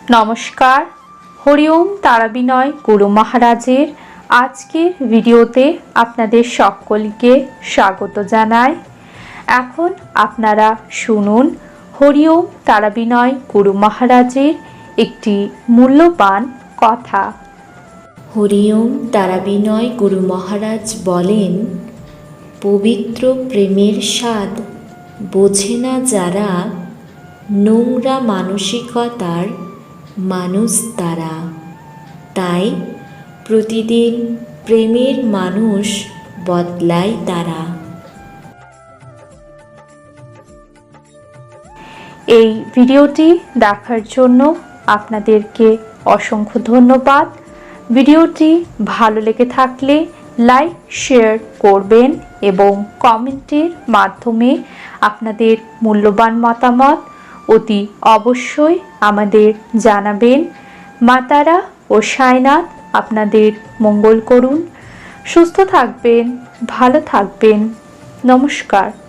নমস্কার। হরিওম তারাবিনয় গুরু মহারাজের আজকের ভিডিওতে আপনাদের সকলকে স্বাগত জানাই। এখন আপনারা শুনুন হরিওম তারাবিনয় গুরু মহারাজের একটি মূল্যবান কথা। হরিওম তারাবিনয় গুরু মহারাজ বলেন, পবিত্র প্রেমের স্বাদ বোঝে না যারা, নোংরা মানসিকতার মানুষ তারা। তাই প্রতিদিন প্রেমের মানুষ বদলায় তারা। এই ভিডিওটি দেখার জন্য আপনাদেরকে অসংখ্য ধন্যবাদ। ভিডিওটি ভালো লেগে থাকলে লাইক শেয়ার করবেন এবং কমেন্টের মাধ্যমে আপনাদের মূল্যবান মতামত অতি অবশ্যই আমাদের জানাবেন। মা তারা ও সাইনাথ আপনাদের মঙ্গল করুন। সুস্থ থাকবেন, ভালো থাকবেন। নমস্কার।